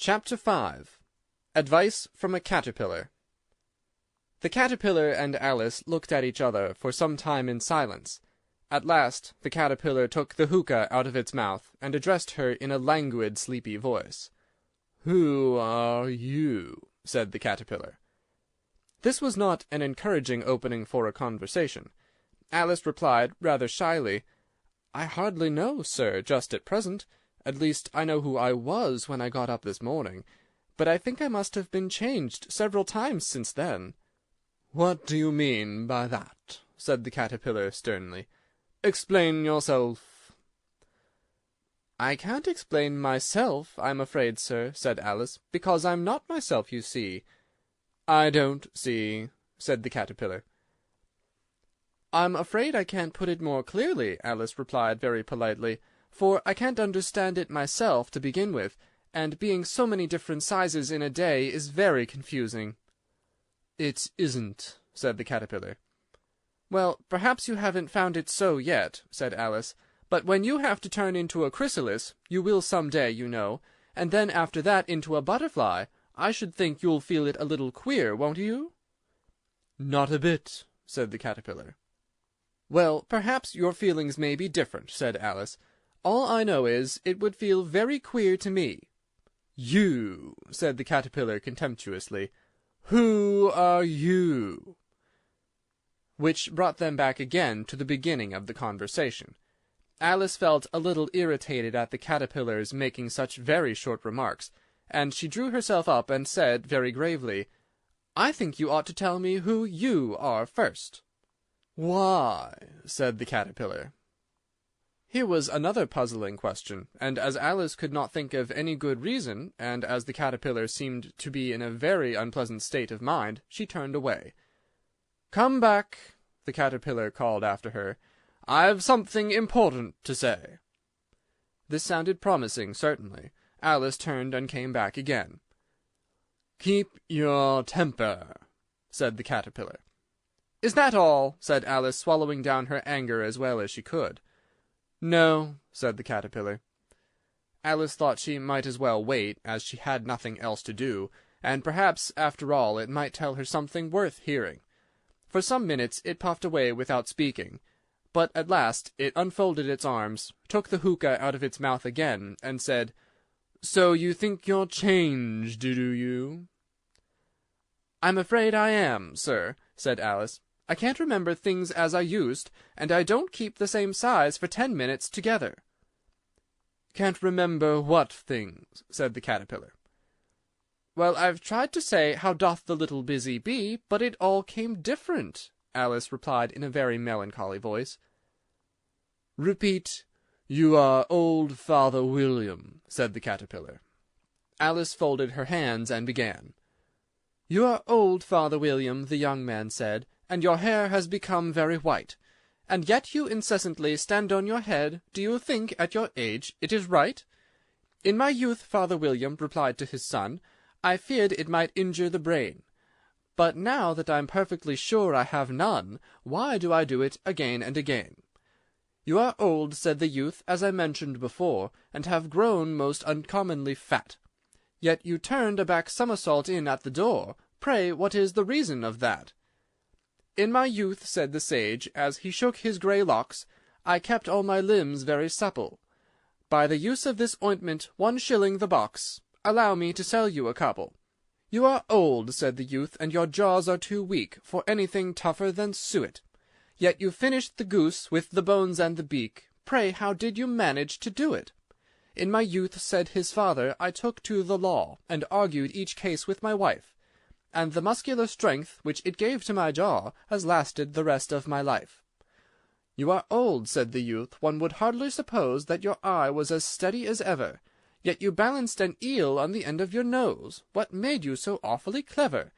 Chapter 5. Advice from a Caterpillar. The Caterpillar and Alice looked at each other for some time in silence. At last the Caterpillar took the hookah out of its mouth, and addressed her in a languid, sleepy voice. "Who are you?" said the Caterpillar. This was not an encouraging opening for a conversation. Alice replied, rather shyly, "I hardly know, sir, just at present. At least I know who I was when I got up this morning, but I think I must have been changed several times since then." "What do you mean by that?" said the Caterpillar sternly. "Explain yourself." "I can't explain myself, I'm afraid, sir," said Alice, "because I'm not myself, you see." "I don't see," said the Caterpillar. "I'm afraid I can't put it more clearly," Alice replied very politely, "for I can't understand it myself to begin with, and being so many different sizes in a day is very confusing." "It isn't," said the Caterpillar. "Well, perhaps you haven't found it so yet," said Alice, "but when you have to turn into a chrysalis, you will some day, you know, and then after that into a butterfly, I should think you'll feel it a little queer, won't you?" "Not a bit," said the Caterpillar. "Well, perhaps your feelings may be different," said Alice. "All I know is, it would feel very queer to me." "You!" said the Caterpillar contemptuously. "Who are you?" Which brought them back again to the beginning of the conversation. Alice felt a little irritated at the Caterpillar's making such very short remarks, and she drew herself up and said, very gravely, "I think you ought to tell me who you are first." "Why?" said the Caterpillar. Here was another puzzling question, and as Alice could not think of any good reason, and as the Caterpillar seemed to be in a very unpleasant state of mind, she turned away. "Come back," the Caterpillar called after her. "I've something important to say." This sounded promising, certainly. Alice turned and came back again. "Keep your temper," said the Caterpillar. "Is that all?" said Alice, swallowing down her anger as well as she could. "No," said the Caterpillar. Alice thought she might as well wait, as she had nothing else to do, and perhaps, after all, it might tell her something worth hearing. For some minutes it puffed away without speaking, but at last it unfolded its arms, took the hookah out of its mouth again, and said, "So you think you're changed, do you?" "I'm afraid I am, sir," said Alice. "I can't remember things as I used, and I don't keep the same size for 10 minutes together." "Can't remember what things?" said the Caterpillar. "Well, I've tried to say, 'How doth the little busy bee?' but it all came different," Alice replied in a very melancholy voice. "Repeat, 'You are old Father William,'" said the Caterpillar. Alice folded her hands and began. "You are old, Father William," the young man said, "and your hair has become very white. And yet you incessantly stand on your head. Do you think, at your age, it is right?" "In my youth," Father William replied to his son, "I feared it might injure the brain. But now that I'm perfectly sure I have none, why do I do it again and again?" "You are old," said the youth, "as I mentioned before, and have grown most uncommonly fat. Yet you turned a back somersault in at the door. Pray, what is the reason of that?" "In my youth," said the sage, as he shook his grey locks, "I kept all my limbs very supple. By the use of this ointment, 1 shilling the box. Allow me to sell you a couple." "You are old," said the youth, "and your jaws are too weak for anything tougher than suet. Yet you finished the goose with the bones and the beak. Pray, how did you manage to do it?" "In my youth," said his father, "I took to the law, and argued each case with my wife, and the muscular strength which it gave to my jaw has lasted the rest of my life." "You are old," said the youth. "One would hardly suppose that your eye was as steady as ever. Yet you balanced an eel on the end of your nose. What made you so awfully clever?"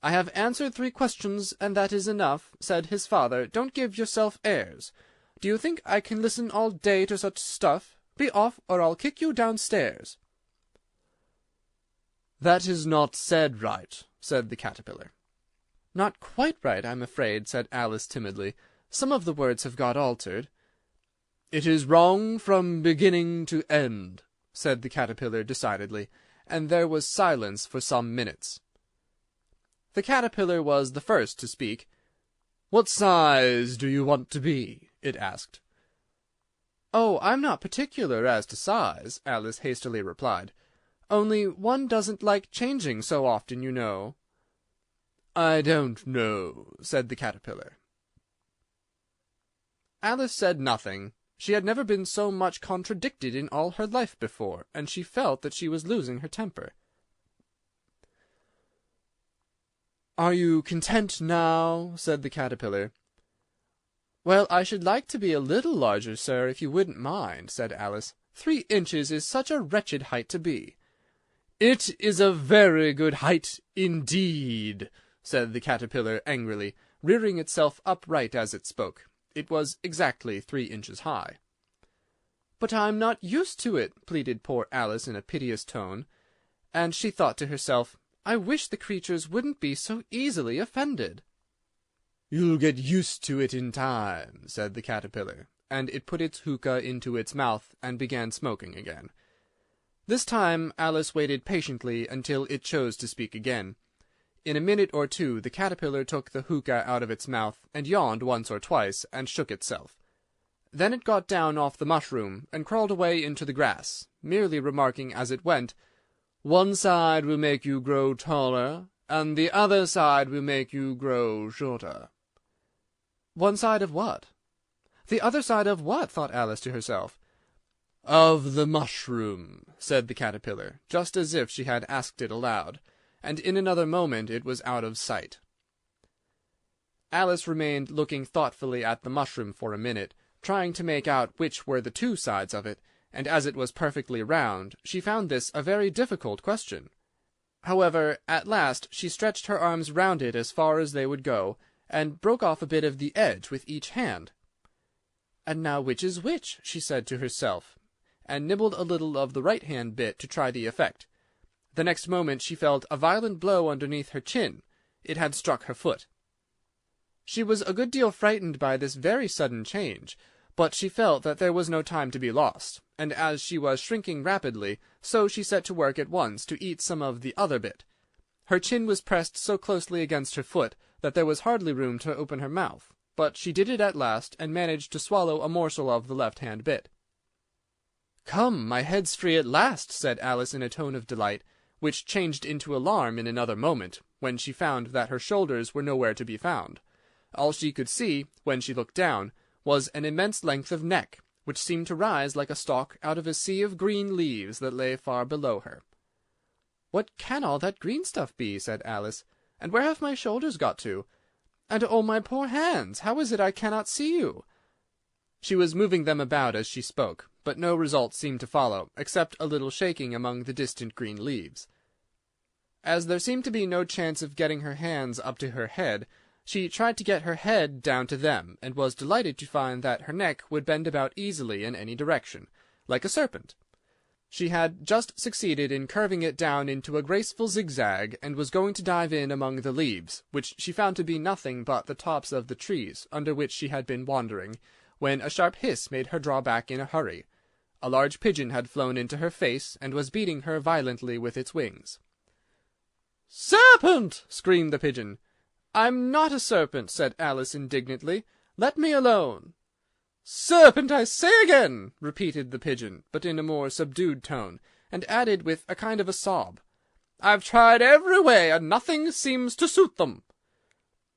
"I have answered 3 questions, and that is enough," said his father. "Don't give yourself airs. Do you think I can listen all day to such stuff? Be off, or I'll kick you downstairs." "That is not said right," said the Caterpillar. "Not quite right, I'm afraid," said Alice timidly. "Some of the words have got altered." "It is wrong from beginning to end," said the Caterpillar decidedly, and there was silence for some minutes. The caterpillar was the first to speak. "What size do you want to be?" it asked. "Oh, I'm not particular as to size," Alice hastily replied. "Only one doesn't like changing so often, you know." "I don't know," said the caterpillar. Alice said nothing. She had never been so much contradicted in all her life before, and she felt that she was losing her temper. "Are you content now?" said the caterpillar. "Well, I should like to be a little larger, sir, if you wouldn't mind," said Alice. 3 inches is such a wretched height to be." "It is a very good height indeed," said the caterpillar angrily, rearing itself upright as it spoke. It was exactly 3 inches high. "But I'm not used to it," pleaded poor Alice in a piteous tone, and she thought to herself, "I wish the creatures wouldn't be so easily offended." "You'll get used to it in time," said the caterpillar, and it put its hookah into its mouth and began smoking again. This time Alice waited patiently until it chose to speak again. In a minute or two the caterpillar took the hookah out of its mouth, and yawned once or twice, and shook itself. Then it got down off the mushroom, and crawled away into the grass, merely remarking as it went, "One side will make you grow taller, and the other side will make you grow shorter." "One side of what?" "The other side of what?" thought Alice to herself. "Of the mushroom," said the caterpillar, just as if she had asked it aloud, and in another moment it was out of sight. Alice remained looking thoughtfully at the mushroom for a minute, trying to make out which were the 2 sides of it, and as it was perfectly round, she found this a very difficult question. However, at last she stretched her arms round it as far as they would go, and broke off a bit of the edge with each hand. "And now which is which?" she said to herself, and nibbled a little of the right-hand bit to try the effect. The next moment she felt a violent blow underneath her chin. It had struck her foot. She was a good deal frightened by this very sudden change, but she felt that there was no time to be lost, and as she was shrinking rapidly, so she set to work at once to eat some of the other bit. Her chin was pressed so closely against her foot that there was hardly room to open her mouth, but she did it at last, and managed to swallow a morsel of the left-hand bit. "Come, my head's free at last," said Alice in a tone of delight, which changed into alarm in another moment, when she found that her shoulders were nowhere to be found. All she could see, when she looked down, was an immense length of neck, which seemed to rise like a stalk out of a sea of green leaves that lay far below her. "What can all that green stuff be?" said Alice. "And where have my shoulders got to? And oh, my poor hands, how is it I cannot see you?" She was moving them about as she spoke, but no result seemed to follow, except a little shaking among the distant green leaves. As there seemed to be no chance of getting her hands up to her head, she tried to get her head down to them, and was delighted to find that her neck would bend about easily in any direction, like a serpent. She had just succeeded in curving it down into a graceful zigzag, and was going to dive in among the leaves, which she found to be nothing but the tops of the trees under which she had been wandering, when a sharp hiss made her draw back in a hurry. A large pigeon had flown into her face, and was beating her violently with its wings. "Serpent!" screamed the pigeon. "I'm not a serpent," said Alice indignantly. "Let me alone." "Serpent, I say again!" repeated the pigeon, but in a more subdued tone, and added with a kind of a sob, "I've tried every way, and nothing seems to suit them."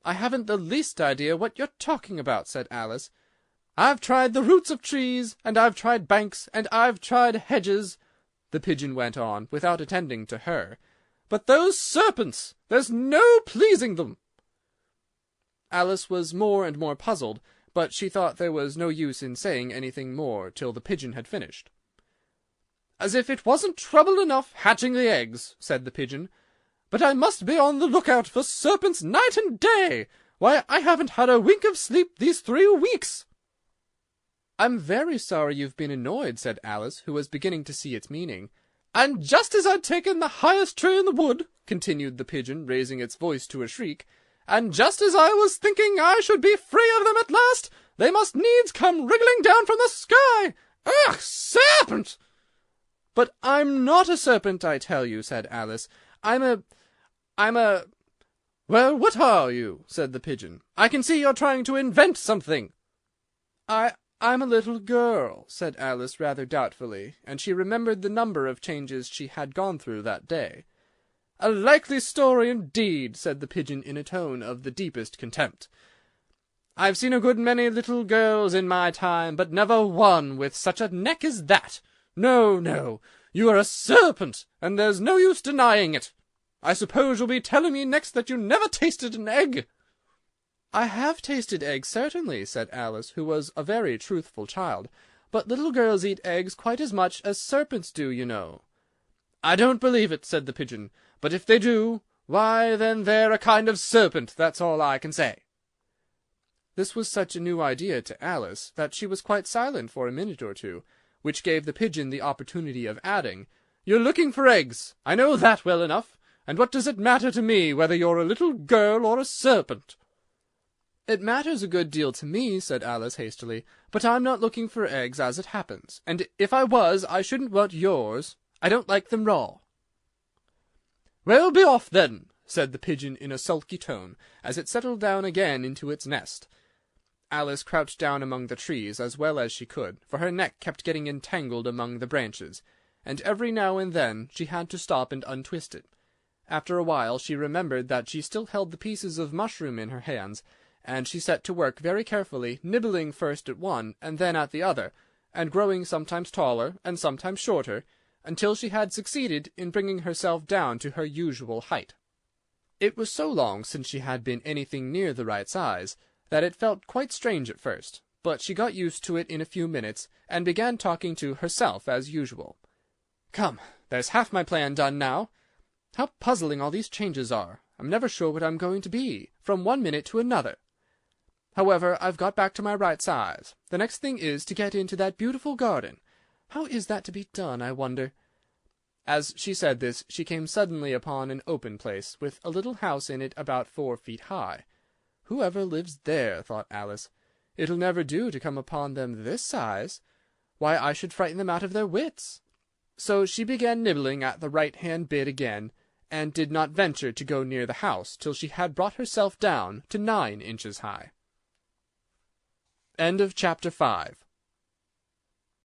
"I haven't the least idea what you're talking about," said Alice. "I've tried the roots of trees, and I've tried banks, and I've tried hedges," the pigeon went on, without attending to her. "But those serpents, there's no pleasing them." Alice was more and more puzzled, but she thought there was no use in saying anything more till the pigeon had finished. "As if it wasn't trouble enough hatching the eggs," said the pigeon, "but I must be on the lookout for serpents night and day. Why, I haven't had a wink of sleep these 3 weeks." "I'm very sorry you've been annoyed," said Alice, who was beginning to see its meaning. "And just as I'd taken the highest tree in the wood," continued the pigeon, raising its voice to a shriek, "and just as I was thinking I should be free of them at last, they must needs come wriggling down from the sky. Ugh, serpent!" "But I'm not a serpent, I tell you," said Alice. I'm a—" "Well, what are you?" said the pigeon. "I can see you're trying to invent something." I'm a little girl," said Alice rather doubtfully, and she remembered the number of changes she had gone through that day. "A likely story, indeed," said the pigeon in a tone of the deepest contempt. "I've seen a good many little girls in my time, but never one with such a neck as that. No, no, you are a serpent, and there's no use denying it. I suppose you'll be telling me next that you never tasted an egg." "I have tasted eggs, certainly," said Alice, who was a very truthful child. "But little girls eat eggs quite as much as serpents do, you know." "I don't believe it," said the pigeon. "But if they do, why, then they're a kind of serpent, that's all I can say." This was such a new idea to Alice that she was quite silent for a minute or two, which gave the pigeon the opportunity of adding, "You're looking for eggs. I know that well enough. And what does it matter to me whether you're a little girl or a serpent?" "It matters a good deal to me," said Alice hastily, "but I'm not looking for eggs as it happens, and if I was I shouldn't want yours. I don't like them raw." "Well, be off then," said the pigeon in a sulky tone, as it settled down again into its nest. Alice crouched down among the trees as well as she could, for her neck kept getting entangled among the branches, and every now and then she had to stop and untwist it. After a while she remembered that she still held the pieces of mushroom in her hands, and she set to work very carefully, nibbling first at one and then at the other, and growing sometimes taller and sometimes shorter, until she had succeeded in bringing herself down to her usual height. It was so long since she had been anything near the right size, that it felt quite strange at first, but she got used to it in a few minutes, and began talking to herself as usual. "Come, there's half my plan done now. How puzzling all these changes are! I'm never sure what I'm going to be, from one minute to another. However, I've got back to my right size. The next thing is to get into that beautiful garden. How is that to be done, I wonder?" As she said this, she came suddenly upon an open place, with a little house in it about 4 feet high. "Whoever lives there?" thought Alice. "It'll never do to come upon them this size. Why, I should frighten them out of their wits." So she began nibbling at the right-hand bit again, and did not venture to go near the house till she had brought herself down to 9 inches high. Chapter 5